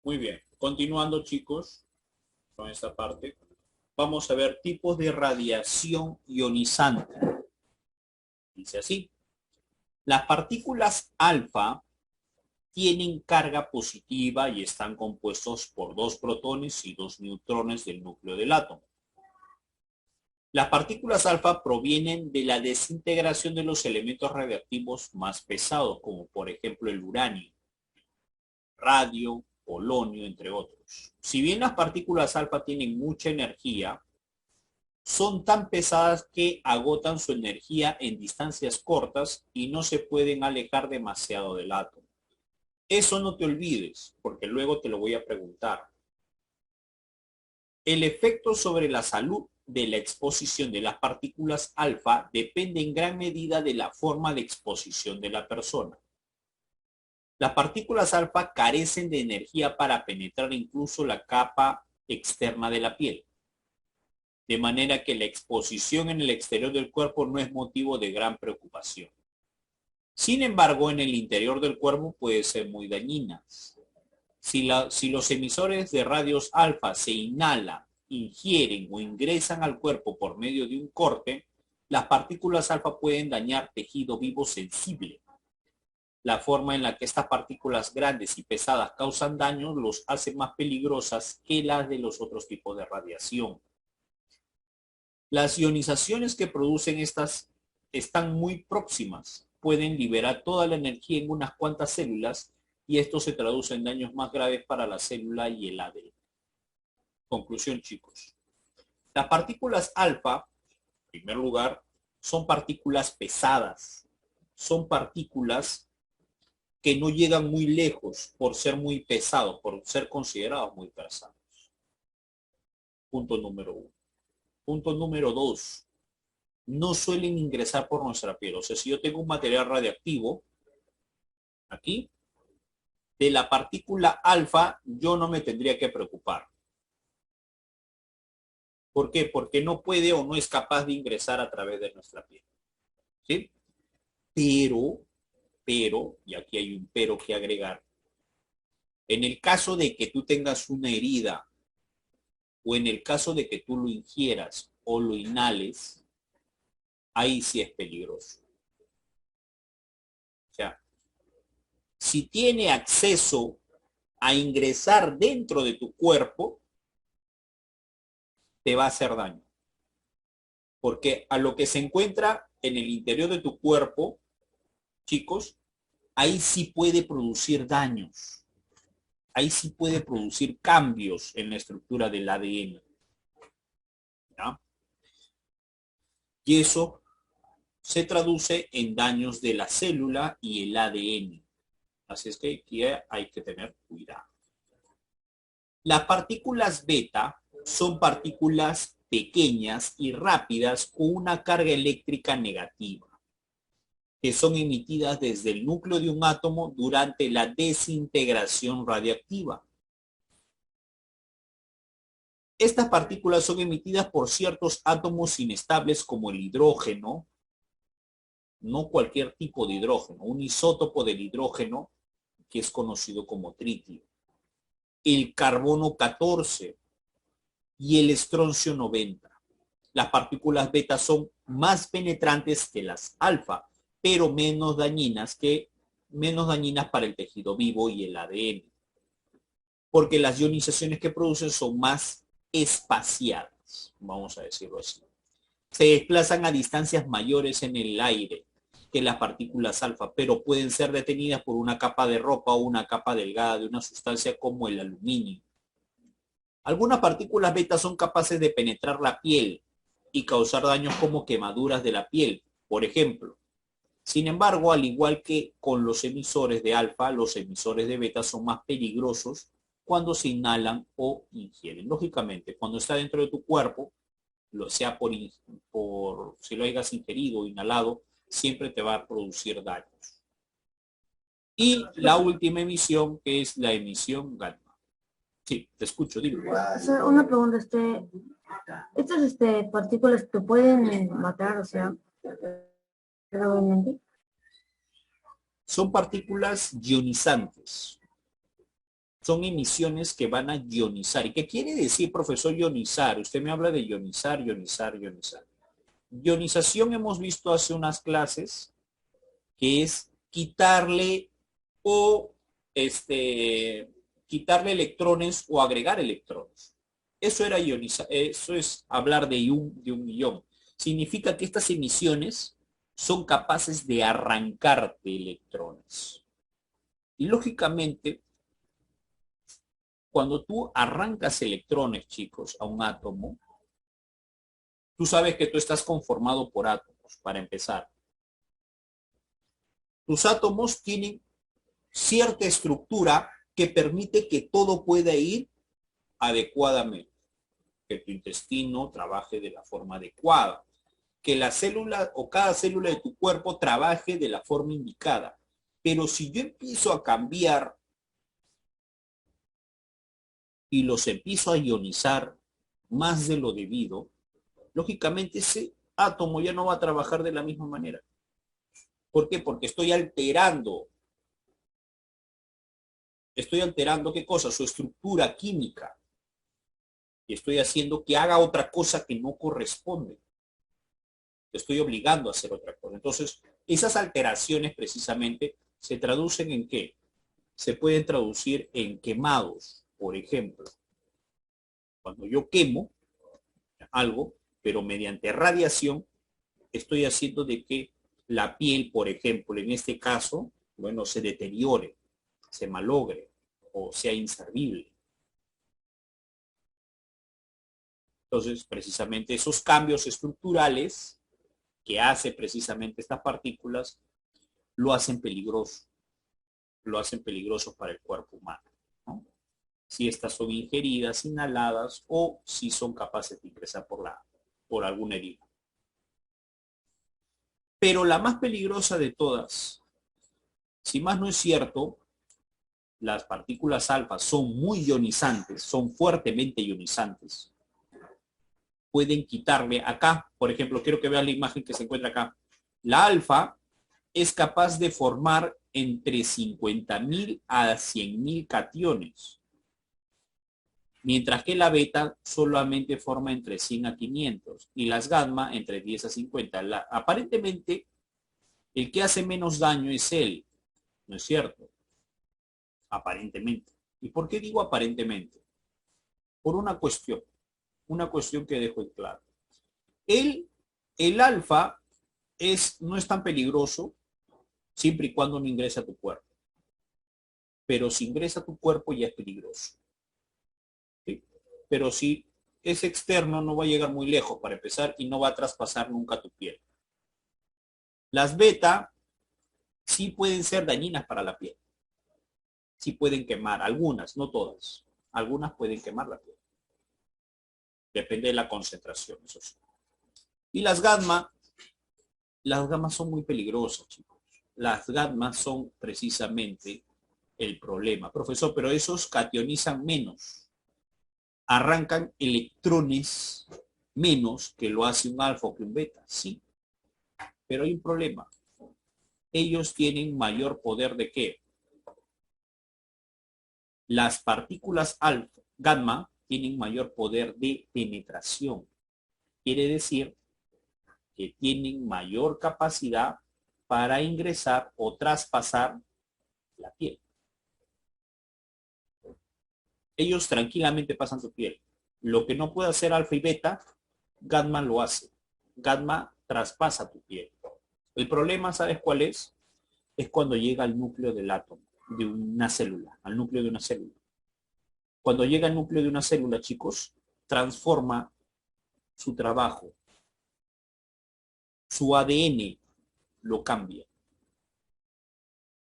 Muy bien. Continuando, chicos, con esta parte, vamos a ver tipos de radiación ionizante. Dice así. Las partículas alfa tienen carga positiva y están compuestos por dos protones y dos neutrones del núcleo del átomo. Las partículas alfa provienen de la desintegración de los elementos radiactivos más pesados, como por ejemplo el uranio, radio, polonio, entre otros. Si bien las partículas alfa tienen mucha energía, son tan pesadas que agotan su energía en distancias cortas y no se pueden alejar demasiado del átomo. Eso no te olvides, porque luego te lo voy a preguntar. El efecto sobre la salud de la exposición de las partículas alfa depende en gran medida de la forma de exposición de la persona. Las partículas alfa carecen de energía para penetrar incluso la capa externa de la piel, de manera que la exposición en el exterior del cuerpo no es motivo de gran preocupación. Sin embargo, en el interior del cuerpo puede ser muy dañina. Si los emisores de radios alfa se inhalan, ingieren o ingresan al cuerpo por medio de un corte, las partículas alfa pueden dañar tejido vivo sensible. La forma en la que estas partículas grandes y pesadas causan daño los hace más peligrosas que las de los otros tipos de radiación. Las ionizaciones que producen estas están muy próximas, pueden liberar toda la energía en unas cuantas células y esto se traduce en daños más graves para la célula y el ADN. Conclusión, chicos. Las partículas alfa, en primer lugar, son partículas pesadas, son partículas que no llegan muy lejos por ser muy pesados, por ser considerados muy pesados. Punto número uno. Punto número dos. No suelen ingresar por nuestra piel. O sea, si yo tengo un material radiactivo, aquí, de la partícula alfa, yo no me tendría que preocupar. ¿Por qué? Porque no puede o no es capaz de ingresar a través de nuestra piel. ¿Sí? Pero, y aquí hay un pero que agregar, en el caso de que tú tengas una herida o en el caso de que tú lo ingieras o lo inhales, ahí sí es peligroso. O sea, si tiene acceso a ingresar dentro de tu cuerpo, te va a hacer daño. Porque a lo que se encuentra en el interior de tu cuerpo, chicos, ahí sí puede producir daños. Ahí sí puede producir cambios en la estructura del ADN. ¿Ya? Y eso se traduce en daños de la célula y el ADN. Así es que aquí hay que tener cuidado. Las partículas beta son partículas pequeñas y rápidas con una carga eléctrica negativa, que son emitidas desde el núcleo de un átomo durante la desintegración radiactiva. Estas partículas son emitidas por ciertos átomos inestables como el hidrógeno, no cualquier tipo de hidrógeno, un isótopo del hidrógeno que es conocido como tritio, el carbono 14 y el estroncio 90. Las partículas beta son más penetrantes que las alfa, pero menos dañinas para el tejido vivo y el ADN, porque las ionizaciones que producen son más espaciadas, vamos a decirlo así. Se desplazan a distancias mayores en el aire que las partículas alfa, pero pueden ser detenidas por una capa de ropa o una capa delgada de una sustancia como el aluminio. Algunas partículas beta son capaces de penetrar la piel y causar daños como quemaduras de la piel, por ejemplo. Sin embargo, al igual que con los emisores de alfa, los emisores de beta son más peligrosos cuando se inhalan o ingieren. Lógicamente, cuando está dentro de tu cuerpo, sea por si lo hayas ingerido o inhalado, siempre te va a producir daños. Y la última emisión, que es la emisión gamma. Sí, te escucho, dime. Una pregunta, estas partículas te pueden matar, o sea, gravemente. Son partículas ionizantes. Son emisiones que van a ionizar. ¿Y qué quiere decir, profesor, ionizar? Usted me habla de ionizar, ionizar, ionizar. Ionización hemos visto hace unas clases, que es quitarle o quitarle electrones o agregar electrones. Eso era ionizar, eso es hablar de un ion. Significa que estas emisiones son capaces de arrancarte electrones. Y lógicamente, cuando tú arrancas electrones, chicos, a un átomo, tú sabes que tú estás conformado por átomos, para empezar. Tus átomos tienen cierta estructura que permite que todo pueda ir adecuadamente, que tu intestino trabaje de la forma adecuada, que la célula o cada célula de tu cuerpo trabaje de la forma indicada. Pero si yo empiezo a cambiar y los empiezo a ionizar más de lo debido, lógicamente ese átomo ya no va a trabajar de la misma manera. ¿Por qué? Porque estoy alterando. Estoy alterando, ¿qué cosa? Su estructura química. Y estoy haciendo que haga otra cosa que no corresponde. Estoy obligando a hacer otra cosa. Entonces, esas alteraciones precisamente se traducen en ¿qué? Se pueden traducir en quemados. Por ejemplo, cuando yo quemo algo, pero mediante radiación, estoy haciendo de que la piel, por ejemplo, en este caso, bueno, se deteriore, se malogre o sea inservible. Entonces, precisamente esos cambios estructurales que hace precisamente estas partículas lo hacen peligroso para el cuerpo humano, ¿no? Si estas son ingeridas, inhaladas o si son capaces de ingresar por alguna herida. Pero la más peligrosa de todas, si más no es cierto, las partículas alfa son muy ionizantes, son fuertemente ionizantes. Pueden quitarle acá, por ejemplo, quiero que vean la imagen que se encuentra acá. La alfa es capaz de formar entre 50.000 a 100.000 cationes, mientras que la beta solamente forma entre 100 a 500 y las gamma entre 10 a 50. Aparentemente, el que hace menos daño es él, ¿no es cierto? Aparentemente. ¿Y por qué digo aparentemente? Por una cuestión que dejo en claro. El alfa no es tan peligroso siempre y cuando no ingresa a tu cuerpo. Pero si ingresa a tu cuerpo ya es peligroso. ¿Sí? Pero si es externo no va a llegar muy lejos para empezar y no va a traspasar nunca tu piel. Las beta sí pueden ser dañinas para la piel. Sí pueden quemar, algunas, no todas. Algunas pueden quemar la piel. Depende de la concentración, eso sí. Y las gamma son muy peligrosas, chicos. Las gamma son precisamente el problema. Profesor, pero esos cationizan menos. Arrancan electrones menos que lo hace un alfa o que un beta, sí. Pero hay un problema. Ellos tienen mayor poder ¿de qué? Las partículas alfa, gamma, tienen mayor poder de penetración. Quiere decir que tienen mayor capacidad para ingresar o traspasar la piel. Ellos tranquilamente pasan su piel. Lo que no puede hacer alfa y beta, gamma lo hace. Gamma traspasa tu piel. El problema, ¿sabes cuál es? Es cuando llega al núcleo del átomo, de una célula, al núcleo de una célula. Cuando llega al núcleo de una célula, chicos, transforma su trabajo. Su ADN lo cambia.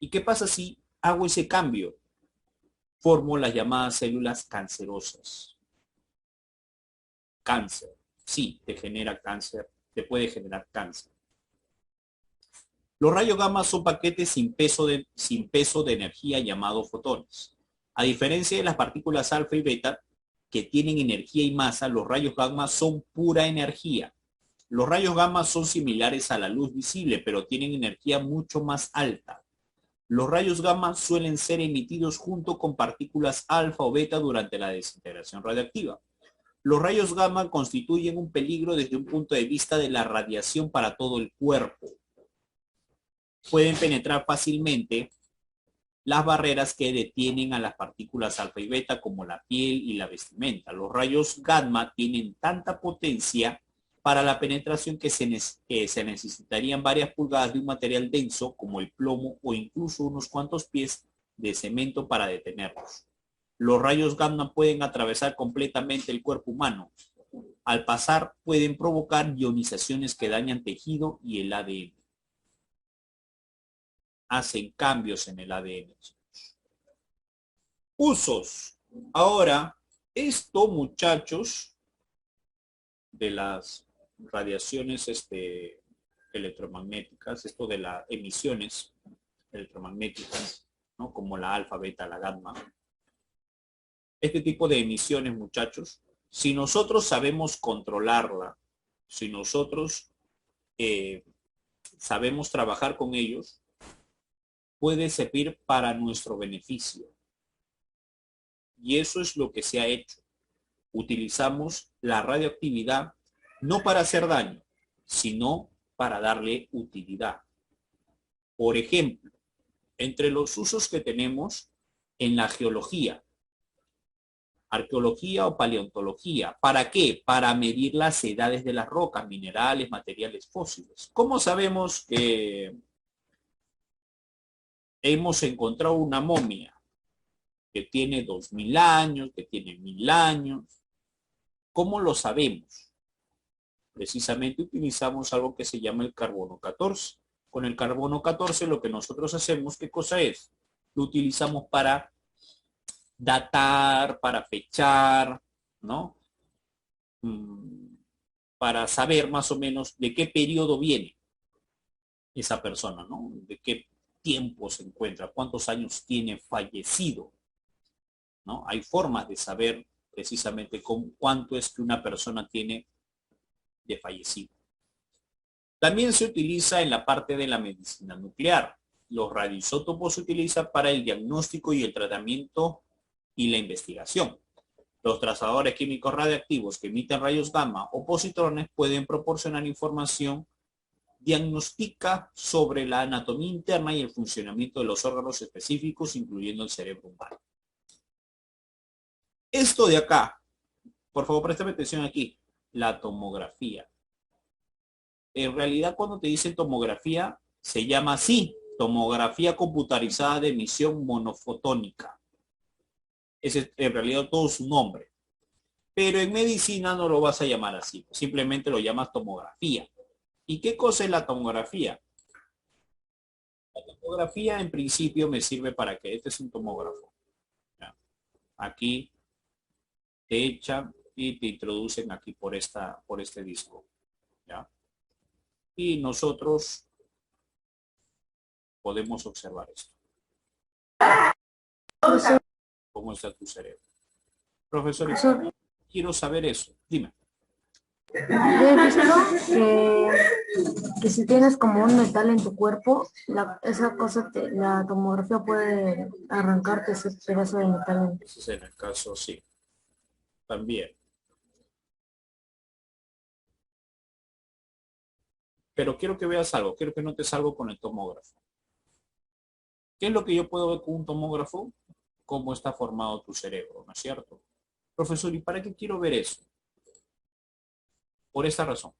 ¿Y qué pasa si hago ese cambio? Formo las llamadas células cancerosas. Cáncer. Sí, te genera cáncer, te puede generar cáncer. Los rayos gamma son paquetes sin peso de energía llamados fotones. A diferencia de las partículas alfa y beta, que tienen energía y masa, los rayos gamma son pura energía. Los rayos gamma son similares a la luz visible, pero tienen energía mucho más alta. Los rayos gamma suelen ser emitidos junto con partículas alfa o beta durante la desintegración radiactiva. Los rayos gamma constituyen un peligro desde un punto de vista de la radiación para todo el cuerpo. Pueden penetrar fácilmente las barreras que detienen a las partículas alfa y beta como la piel y la vestimenta. Los rayos gamma tienen tanta potencia para la penetración que se necesitarían varias pulgadas de un material denso como el plomo o incluso unos cuantos pies de cemento para detenerlos. Los rayos gamma pueden atravesar completamente el cuerpo humano. Al pasar pueden provocar ionizaciones que dañan tejido y el ADN. Hacen cambios en el ADN. Usos. Ahora, esto, muchachos, de las radiaciones electromagnéticas, esto de las emisiones electromagnéticas, ¿no? Como la alfa, beta, la gamma. Este tipo de emisiones, muchachos, si nosotros sabemos controlarla, si nosotros sabemos trabajar con ellos, puede servir para nuestro beneficio. Y eso es lo que se ha hecho. Utilizamos la radioactividad no para hacer daño, sino para darle utilidad. Por ejemplo, entre los usos que tenemos en la geología, arqueología o paleontología. ¿Para qué? Para medir las edades de las rocas, minerales, materiales fósiles. ¿Cómo sabemos que hemos encontrado una momia que tiene 2000 años, que tiene 1000 años? ¿Cómo lo sabemos? Precisamente utilizamos algo que se llama el carbono 14. Con el carbono 14 lo que nosotros hacemos, ¿qué cosa es? Lo utilizamos para datar, para fechar, ¿no? Para saber más o menos de qué periodo viene esa persona, ¿no? De qué tiempo se encuentra, cuántos años tiene fallecido, ¿no? Hay formas de saber precisamente cuánto es que una persona tiene de fallecido. También se utiliza en la parte de la medicina nuclear. Los radioisótopos se utilizan para el diagnóstico y el tratamiento y la investigación. Los trazadores químicos radiactivos que emiten rayos gamma o positrones pueden proporcionar información diagnóstica sobre la anatomía interna y el funcionamiento de los órganos específicos, incluyendo el cerebro humano. Esto de acá, por favor, préstame atención aquí, la tomografía. En realidad, cuando te dicen tomografía, se llama así, tomografía computarizada de emisión monofotónica. Ese es en realidad todo su nombre. Pero en medicina no lo vas a llamar así, simplemente lo llamas tomografía. ¿Y qué cosa es la tomografía? La tomografía en principio me sirve para que este es un tomógrafo. ¿Ya? Aquí te echan y te introducen aquí por este disco. ¿Ya? Y nosotros podemos observar esto. ¿Cómo está tu cerebro? Profesor, quiero saber eso. Dime. Yo he visto que si tienes como un metal en tu cuerpo, esa cosa, la tomografía puede arrancarte ese pedazo de metal. Ese es en el caso, sí. También. Pero quiero que veas algo, quiero que notes algo con el tomógrafo. ¿Qué es lo que yo puedo ver con un tomógrafo? Cómo está formado tu cerebro, ¿no es cierto? Profesor, ¿y para qué quiero ver eso? Por esta razón.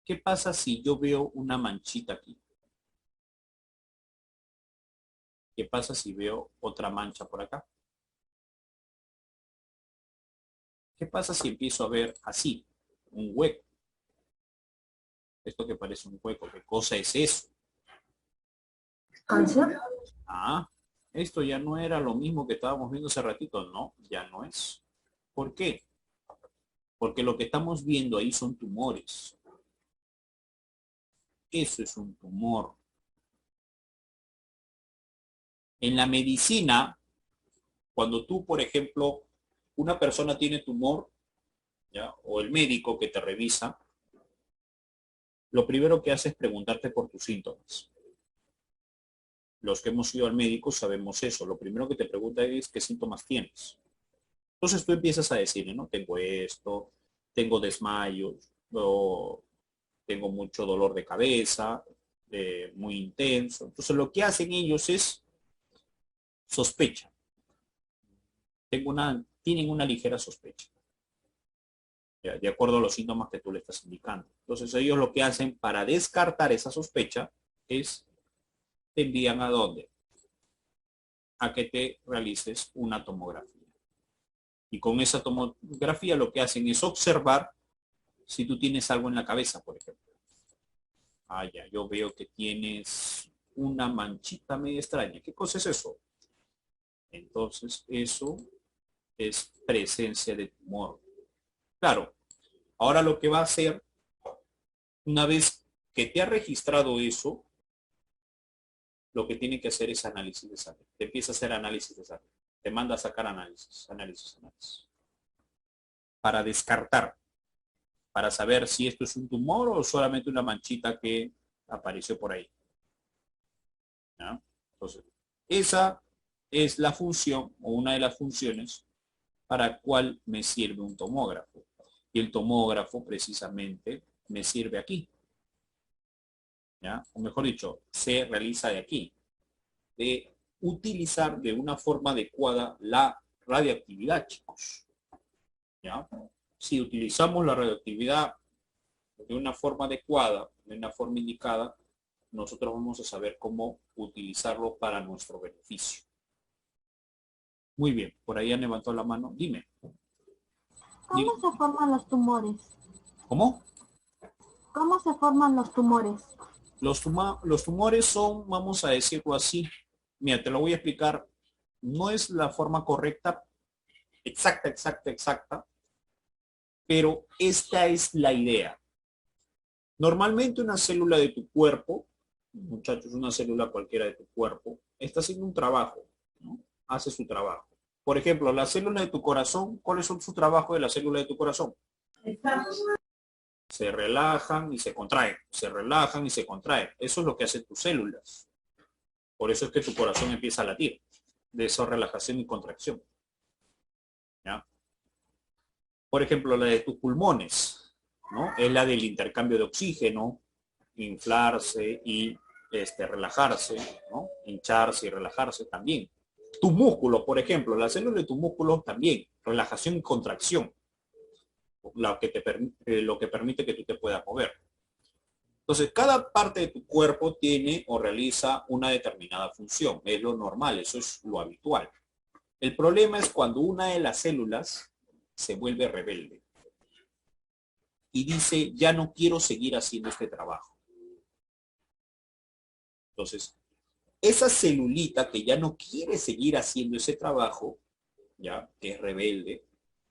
¿Qué pasa si yo veo una manchita aquí? ¿Qué pasa si veo otra mancha por acá? ¿Qué pasa si empiezo a ver así, un hueco? Esto que parece un hueco, ¿qué cosa es eso? ¿Cáncer? Ah, esto ya no era lo mismo que estábamos viendo hace ratito. No, ya no es. ¿Por qué? Porque lo que estamos viendo ahí son tumores. Eso es un tumor. En la medicina, cuando tú, por ejemplo, una persona tiene tumor, ¿ya? O el médico que te revisa, lo primero que hace es preguntarte por tus síntomas. Los que hemos ido al médico sabemos eso. Lo primero que te pregunta es qué síntomas tienes. Entonces tú empiezas a decirle, ¿no? Tengo esto, tengo desmayos, o tengo mucho dolor de cabeza, muy intenso. Entonces lo que hacen ellos es sospecha. Tienen una ligera sospecha, ¿ya? De acuerdo a los síntomas que tú le estás indicando. Entonces ellos lo que hacen para descartar esa sospecha es te envían a dónde? A que te realices una tomografía. Y con esa tomografía lo que hacen es observar si tú tienes algo en la cabeza, por ejemplo. Ah, ya, yo veo que tienes una manchita medio extraña. ¿Qué cosa es eso? Entonces, eso es presencia de tumor. Claro, ahora lo que va a hacer, una vez que te ha registrado eso, lo que tiene que hacer es análisis de sangre. Te empieza a hacer análisis de sangre. Te manda a sacar análisis. Para descartar, para saber si esto es un tumor o solamente una manchita que apareció por ahí. ¿Ya? Entonces, esa es la función o una de las funciones para cual me sirve un tomógrafo. Y el tomógrafo precisamente me sirve aquí. ¿Ya? O mejor dicho, se realiza de aquí. De utilizar de una forma adecuada la radioactividad, chicos. ¿Ya? Si utilizamos la radioactividad de una forma adecuada, de una forma indicada, nosotros vamos a saber cómo utilizarlo para nuestro beneficio. Muy bien, por ahí han levantado la mano. Dime. ¿Cómo se forman los tumores? ¿Cómo? ¿Cómo se forman los tumores? Los tumores son, vamos a decirlo así, mira, te lo voy a explicar, no es la forma correcta, exacta, pero esta es la idea. Normalmente una célula de tu cuerpo, muchachos, una célula cualquiera de tu cuerpo, está haciendo un trabajo, ¿no? Hace su trabajo. Por ejemplo, la célula de tu corazón, ¿cuál es su trabajo de la célula de tu corazón? Se relajan y se contraen, se relajan y se contraen. Eso es lo que hacen tus células. Por eso es que tu corazón empieza a latir, de esa relajación y contracción. ¿Ya? Por ejemplo, la de tus pulmones, ¿no? Es la del intercambio de oxígeno, inflarse y relajarse, ¿no? Hincharse y relajarse también. Tus músculos, por ejemplo, las células de tus músculos también, relajación y contracción, lo que permite que tú te puedas mover. Entonces, cada parte de tu cuerpo tiene o realiza una determinada función. Es lo normal, eso es lo habitual. El problema es cuando una de las células se vuelve rebelde y dice, ya no quiero seguir haciendo este trabajo. Entonces, esa celulita que ya no quiere seguir haciendo ese trabajo, ya, que es rebelde,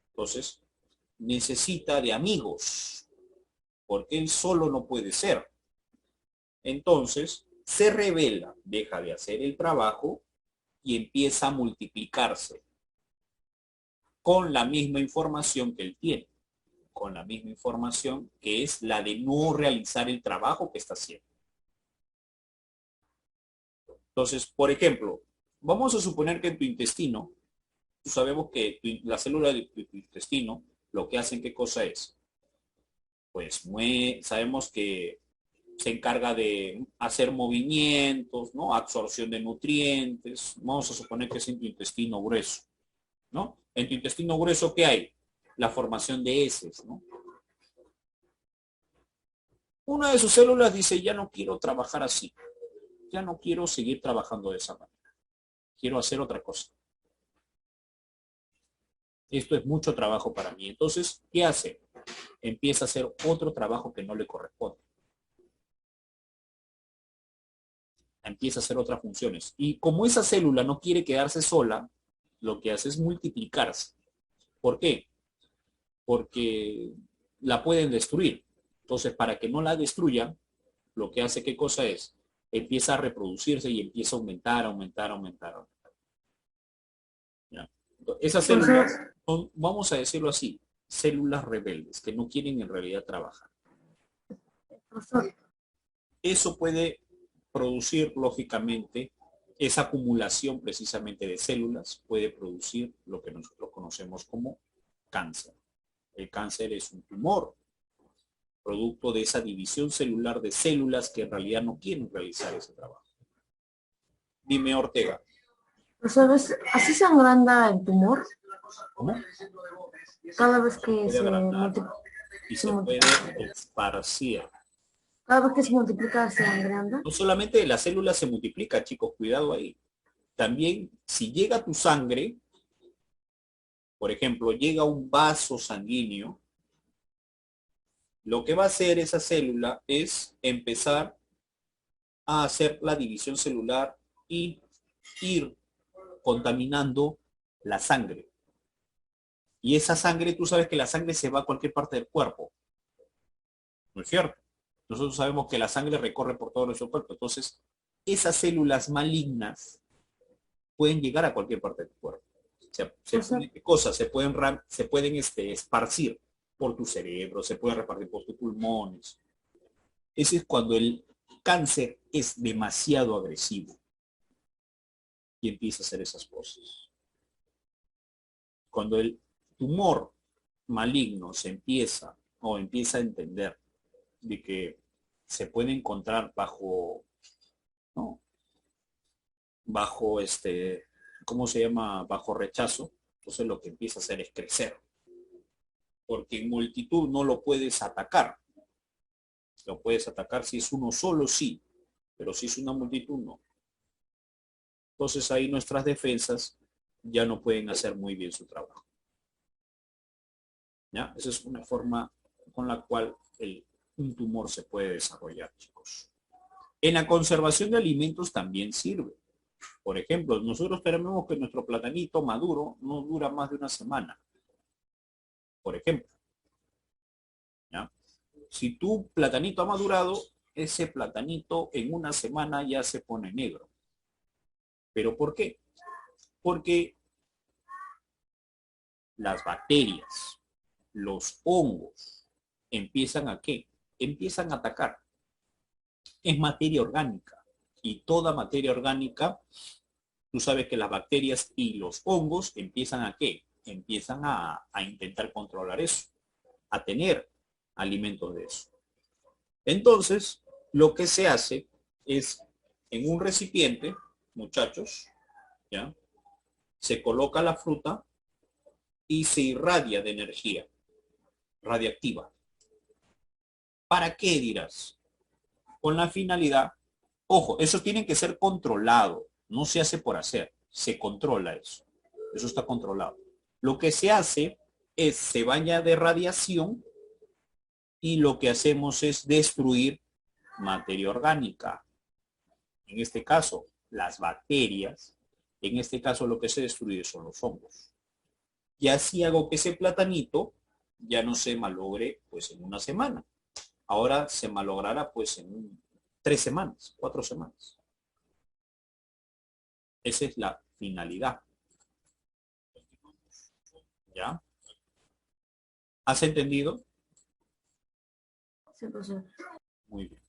entonces necesita de amigos, porque él solo no puede ser. Entonces, se revela, deja de hacer el trabajo y empieza a multiplicarse con la misma información que él tiene, con la misma información que es la de no realizar el trabajo que está haciendo. Entonces, por ejemplo, vamos a suponer que en tu intestino, sabemos que la célula de tu intestino, lo que hacen, ¿qué cosa es? Pues sabemos que se encarga de hacer movimientos, ¿no? Absorción de nutrientes. Vamos a suponer que es en tu intestino grueso, ¿no? En tu intestino grueso, ¿qué hay? La formación de heces, ¿no? Una de sus células dice, ya no quiero trabajar así. Ya no quiero seguir trabajando de esa manera. Quiero hacer otra cosa. Esto es mucho trabajo para mí. Entonces, ¿qué hace? Empieza a hacer otro trabajo que no le corresponde. Empieza a hacer otras funciones. Y como esa célula no quiere quedarse sola, lo que hace es multiplicarse. ¿Por qué? Porque la pueden destruir. Entonces, para que no la destruyan, lo que hace, ¿qué cosa es? Empieza a reproducirse y empieza a aumentar. ¿Ya? Entonces, esas células son, vamos a decirlo así, células rebeldes, que no quieren en realidad trabajar. Profesor, Eso puede producir, lógicamente, esa acumulación precisamente de células puede producir lo que nosotros conocemos como cáncer. El cáncer es un tumor, producto de esa división celular de células que en realidad no quieren realizar ese trabajo. Dime, Ortega. Pues, ¿sabes? Así se agranda el tumor ¿Cómo? cada vez Se que puede agrandar y se se puede multiplica. esparcir. Cada vez que se multiplica se agranda. No solamente la célula se multiplica, chicos, cuidado ahí. También, si llega a tu sangre, por ejemplo, llega un vaso sanguíneo, lo que va a hacer esa célula es empezar a hacer la división celular y ir contaminando la sangre. Y esa sangre, tú sabes que la sangre se va a cualquier parte del cuerpo, ¿no es cierto? Nosotros sabemos que la sangre recorre por todo nuestro cuerpo. Entonces, esas células malignas pueden llegar a cualquier parte del cuerpo. O sea, ¿Qué cosas? Se pueden esparcir por tu cerebro, se pueden repartir por tus pulmones. Ese es cuando el cáncer es demasiado agresivo y empieza a hacer esas cosas. Cuando el tumor maligno se empieza o empieza a entender de que se puede encontrar bajo, ¿no? Bajo ¿cómo se llama? Bajo rechazo, entonces lo que empieza a hacer es crecer. Porque en multitud no lo puedes atacar. Lo puedes atacar si es uno solo, sí, pero si es una multitud, no. Entonces ahí nuestras defensas ya no pueden hacer muy bien su trabajo. ¿Ya? Esa es una forma con la cual un tumor se puede desarrollar, chicos. En la conservación de alimentos también sirve. Por ejemplo, nosotros tenemos que nuestro platanito maduro no dura más de una semana. Por ejemplo, ¿ya? Si tu platanito ha madurado, ese platanito en una semana ya se pone negro. ¿Pero por qué? Porque las bacterias, los hongos, empiezan a ¿qué? Empiezan a atacar. Es materia orgánica. Y toda materia orgánica, tú sabes que las bacterias y los hongos empiezan a ¿qué? Empiezan a intentar controlar eso, a tener alimentos de eso. Entonces, lo que se hace es, en un recipiente, muchachos, ¿ya? Se coloca la fruta y se irradia de energía radiactiva. ¿Para qué dirás? Con la finalidad, ojo, eso tiene que ser controlado, no se hace por hacer, se controla eso. Eso está controlado. Lo que se hace es, se baña de radiación y lo que hacemos es destruir materia orgánica. En este caso, las bacterias. En este caso, lo que se destruye son los hongos. Y así hago que ese platanito ya no se malogre pues en una semana. Ahora se malogrará pues en 3 semanas, 4 semanas. Esa es la finalidad. ¿Ya? ¿Has entendido? sí, pues, Muy bien.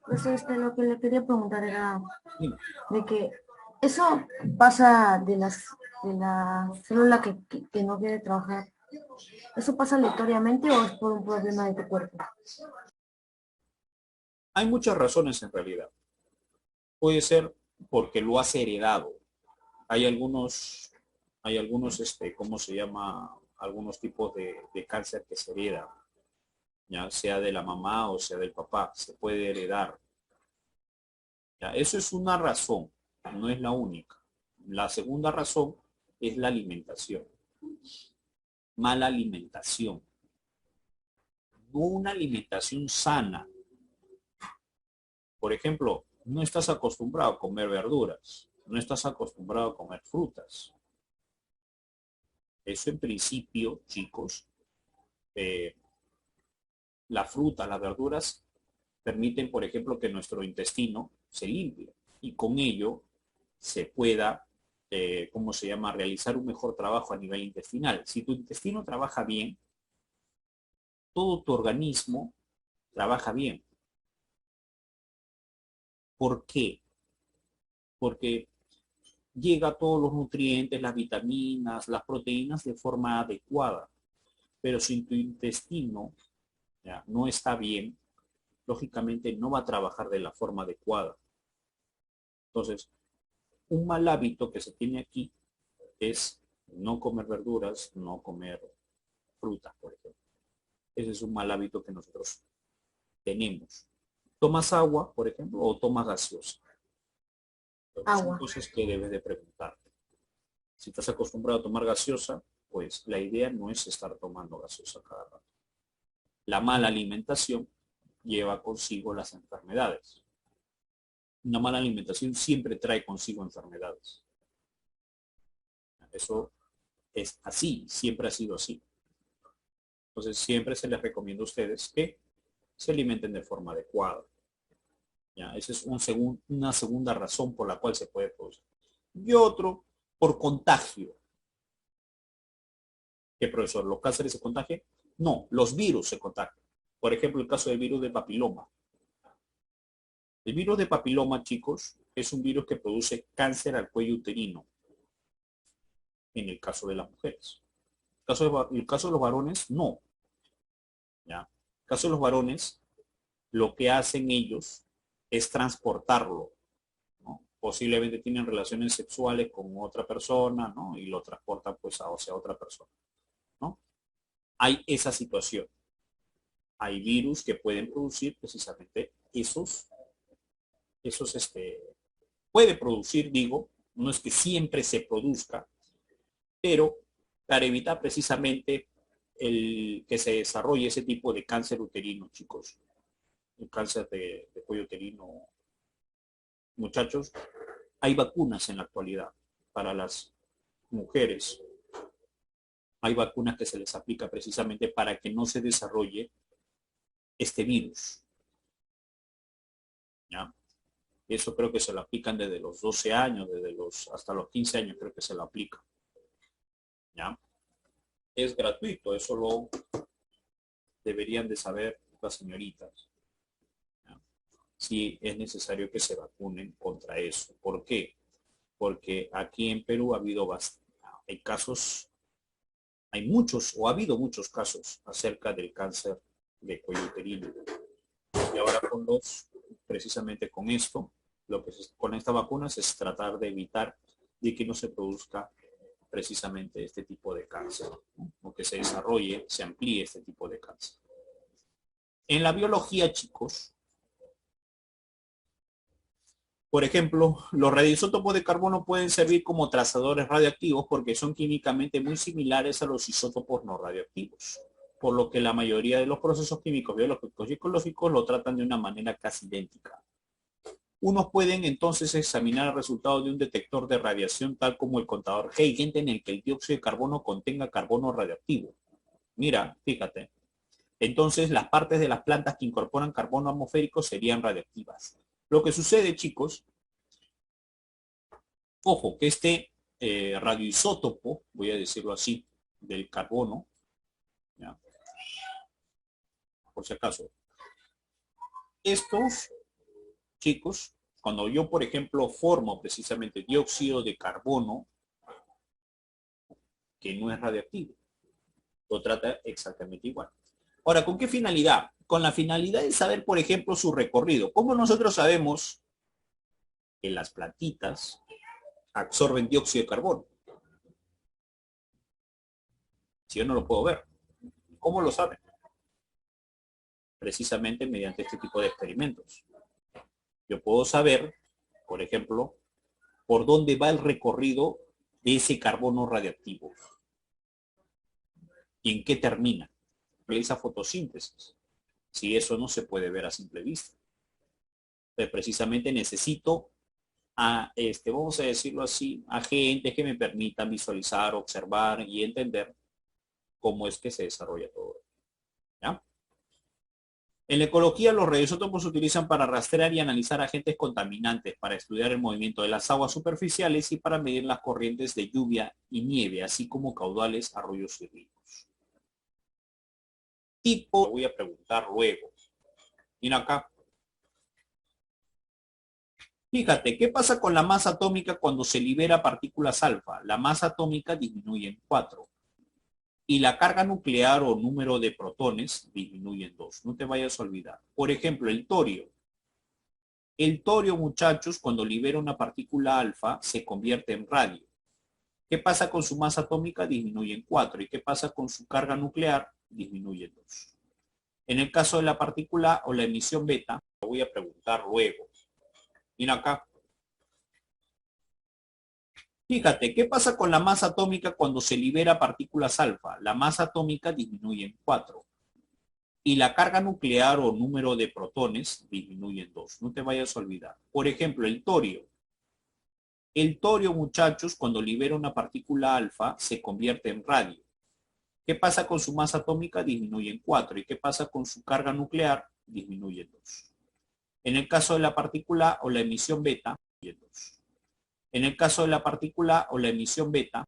pues lo que le quería preguntar era Dime. de que eso pasa de la célula que no quiere trabajar. ¿Eso pasa aleatoriamente o es por un problema de tu cuerpo? Hay muchas razones en realidad. Puede ser porque lo has heredado. Hay algunos, ¿cómo se llama? Algunos tipos de cáncer que se heredan, ya sea de la mamá o sea del papá, se puede heredar. ¿Ya? Eso es una razón, no es la única. La segunda razón es la alimentación. Mala alimentación. No una alimentación sana. Por ejemplo, no estás acostumbrado a comer verduras, no estás acostumbrado a comer frutas. Eso en principio, chicos, eh, la fruta, las verduras permiten, por ejemplo, que nuestro intestino se limpie y con ello se pueda, ¿cómo se llama?, realizar un mejor trabajo a nivel intestinal. Si tu intestino trabaja bien, todo tu organismo trabaja bien. ¿Por qué? Porque llega todos los nutrientes, las vitaminas, las proteínas de forma adecuada. Pero si tu intestino ya, no está bien, lógicamente no va a trabajar de la forma adecuada. Entonces, un mal hábito que se tiene aquí es no comer verduras, no comer frutas, por ejemplo. Ese es un mal hábito que nosotros tenemos. ¿Tomas agua, por ejemplo, o tomas gaseosa? Son Agua. cosas que debes de preguntarte. Si estás acostumbrado a tomar gaseosa, pues la idea no es estar tomando gaseosa cada rato. La mala alimentación lleva consigo las enfermedades. Una mala alimentación siempre trae consigo enfermedades. Eso es así, siempre ha sido así. Entonces siempre se les recomienda a ustedes que se alimenten de forma adecuada. ¿Ya? Esa es una segunda razón por la cual se puede producir. Y otro, por contagio. ¿Qué, profesor? ¿Los cánceres se contagian? No, los virus se contagian. Por ejemplo, el caso del virus de papiloma. El virus de papiloma, chicos, es un virus que produce cáncer al cuello uterino, en el caso de las mujeres. El caso de los varones, no. ¿Ya? El caso de los varones, lo que hacen ellos es transportarlo, ¿no? Posiblemente tienen relaciones sexuales con otra persona, ¿no? Y lo transportan pues hacia otra persona, ¿no? Hay esa situación. Hay virus que pueden producir precisamente puede producir, digo, no es que siempre se produzca, pero para evitar precisamente el que se desarrolle ese tipo de cáncer uterino, chicos. El cáncer de cuello uterino, muchachos, hay vacunas en la actualidad para las mujeres. Hay vacunas que se les aplica precisamente para que no se desarrolle este virus. ¿Ya? Eso creo que se lo aplican desde los 12 años, hasta los 15 años creo que se lo aplica. ¿Ya? Es gratuito, eso lo deberían de saber las señoritas. ¿Ya? Sí, es necesario que se vacunen contra eso. ¿Por qué? Porque aquí en Perú hay casos, hay muchos o ha habido muchos casos acerca del cáncer de cuello uterino. Y ahora precisamente con esto, con esta vacuna es tratar de evitar de que no se produzca precisamente este tipo de cáncer, ¿no? O que se desarrolle, se amplíe este tipo de cáncer. En la biología, chicos, por ejemplo, los radioisótopos de carbono pueden servir como trazadores radioactivos porque son químicamente muy similares a los isótopos no radioactivos, por lo que la mayoría de los procesos químicos, biológicos y ecológicos lo tratan de una manera casi idéntica. Unos pueden entonces examinar el resultado de un detector de radiación tal como el contador Huygens en el que el dióxido de carbono contenga carbono radioactivo. Mira, fíjate. Entonces las partes de las plantas que incorporan carbono atmosférico serían radioactivas. Lo que sucede, chicos, ojo, que este radioisótopo, voy a decirlo así, del carbono, ¿ya? Por si acaso, estos chicos, cuando yo, por ejemplo, formo precisamente dióxido de carbono, que no es radioactivo, lo trata exactamente igual. Ahora, ¿con qué finalidad? Con la finalidad de saber, por ejemplo, su recorrido. ¿Cómo nosotros sabemos que las plantitas absorben dióxido de carbono? Si yo no lo puedo ver. ¿Cómo lo saben? Precisamente mediante este tipo de experimentos. Yo puedo saber, por ejemplo, por dónde va el recorrido de ese carbono radioactivo y en qué termina. Esa fotosíntesis. Si eso no se puede ver a simple vista. Entonces, precisamente necesito vamos a decirlo así, agentes que me permitan visualizar, observar y entender cómo es que se desarrolla todo. ¿Ya? En la ecología, los radioisótopos se utilizan para rastrear y analizar agentes contaminantes, para estudiar el movimiento de las aguas superficiales y para medir las corrientes de lluvia y nieve, así como caudales, arroyos y ríos. Tipo, voy a preguntar luego. Mira acá. Fíjate, ¿qué pasa con la masa atómica cuando se libera partículas alfa? La masa atómica disminuye en 4 y la carga nuclear o número de protones disminuye en 2. No te vayas a olvidar. Por ejemplo, el torio. El torio, muchachos, cuando libera una partícula alfa, se convierte en radio. ¿Qué pasa con su masa atómica? Disminuye en 4. ¿Y qué pasa con su carga nuclear? Disminuye en 2. En el caso de la partícula o la emisión beta, lo voy a preguntar luego. Mira acá. Fíjate, ¿qué pasa con la masa atómica cuando se libera partículas alfa? La masa atómica disminuye en 4 y la carga nuclear o número de protones disminuye en 2. No te vayas a olvidar. Por ejemplo, el torio. El torio, muchachos, cuando libera una partícula alfa, se convierte en radio. ¿Qué pasa con su masa atómica? Disminuye en 4. ¿Y qué pasa con su carga nuclear? Disminuye en 2. En el caso de la partícula o la emisión beta, disminuye en 2. En el caso de la partícula o la emisión beta,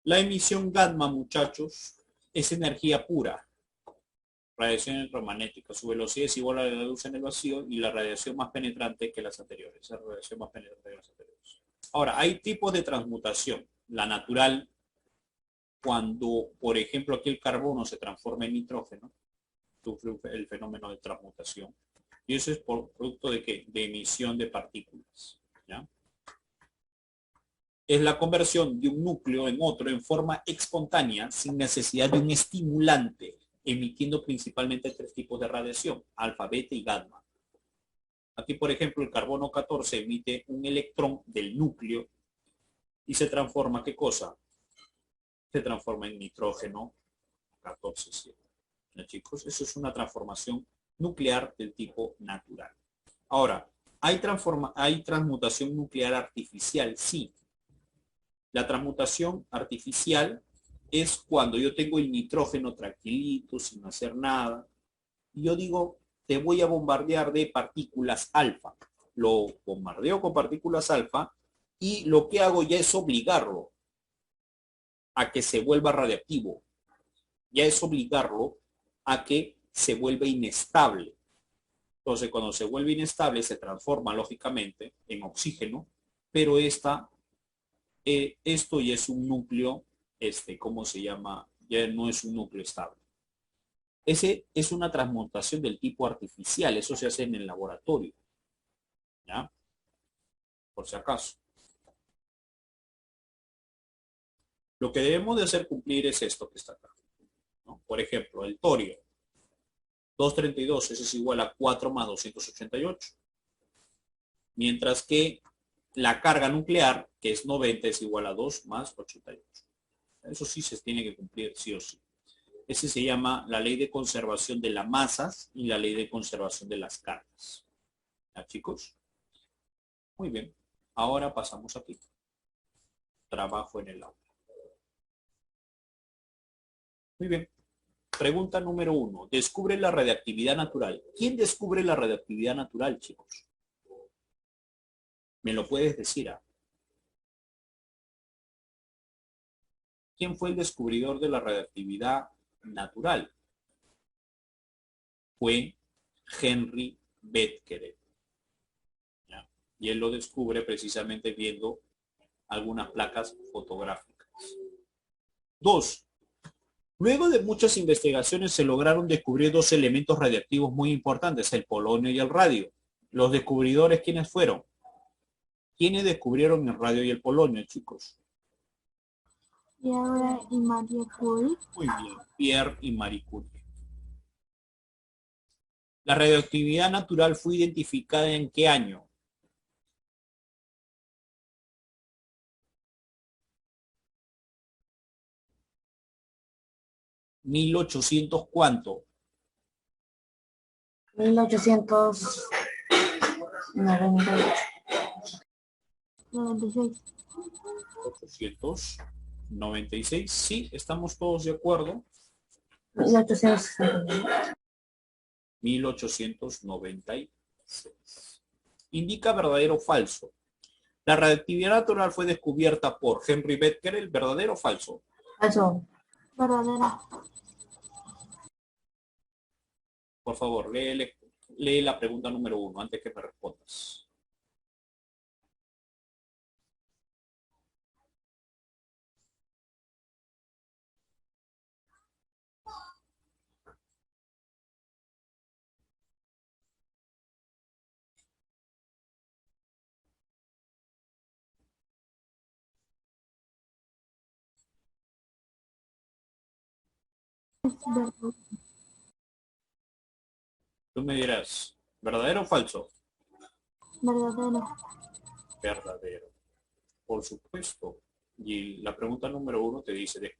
la emisión gamma, muchachos, es energía pura, radiación electromagnética. Su velocidad es igual a la luz en el vacío y la radiación más penetrante que las anteriores. La radiación más penetrante que las anteriores. Ahora, hay tipos de transmutación. La natural, cuando, por ejemplo, aquí el carbono se transforma en nitrógeno, sufre el fenómeno de transmutación. Y eso es por producto de ¿qué? De emisión de partículas. ¿Ya? Es la conversión de un núcleo en otro en forma espontánea sin necesidad de un estimulante, emitiendo principalmente tres tipos de radiación, alfa, beta y gamma. Aquí, por ejemplo, el carbono 14 emite un electrón del núcleo y se transforma, ¿qué cosa? Se transforma en nitrógeno 14,7. ¿Ya, chicos? Eso es una transformación nuclear del tipo natural. Ahora, ¿hay transmutación nuclear artificial? Sí. La transmutación artificial es cuando yo tengo el nitrógeno tranquilito, sin hacer nada. Y yo digo, te voy a bombardear de partículas alfa. Lo bombardeo con partículas alfa y lo que hago ya es obligarlo a que se vuelva radiactivo. Ya es obligarlo a que se vuelva inestable. Entonces, cuando se vuelve inestable, se transforma lógicamente en oxígeno, pero esto ya es un núcleo, ¿cómo se llama? Ya no es un núcleo estable. Ese es una transmutación del tipo artificial, eso se hace en el laboratorio, ¿ya? Por si acaso. Lo que debemos de hacer cumplir es esto que está acá, ¿no? Por ejemplo, el torio, 232, ese es igual a 4 más 288. Mientras que la carga nuclear, que es 90, es igual a 2 más 88. Eso sí se tiene que cumplir sí o sí. Ese se llama la ley de conservación de las masas y la ley de conservación de las cargas. ¿Ya, chicos? Muy bien. Ahora pasamos aquí. Trabajo en el aula. Muy bien. Pregunta número 1. Descubre la radiactividad natural. ¿Quién descubre la radiactividad natural, chicos? ¿Me lo puedes decir? ¿Quién fue el descubridor de la radiactividad natural? Fue Henry Becquerel. ¿Ya? Y él lo descubre precisamente viendo algunas placas fotográficas. 2. Luego de muchas investigaciones se lograron descubrir dos elementos radiactivos muy importantes, el polonio y el radio. Los descubridores, ¿quiénes fueron? ¿Quiénes descubrieron el radio y el polonio, chicos? Pierre y Marie Curie. Muy bien, Pierre y Marie Curie. La radioactividad natural fue identificada ¿en qué año? ¿1800 cuánto? 1896. 896. Sí, estamos todos de acuerdo. 1869. 1896. Indica verdadero o falso. La radioactividad natural fue descubierta por Henry Becquerel, ¿verdadero o falso? Falso. Verdadera. Por favor, lee la pregunta número 1 antes que me respondas. Tú me dirás, ¿verdadero o falso? Verdadero. Verdadero. Por supuesto. Y la pregunta número 1 te dice,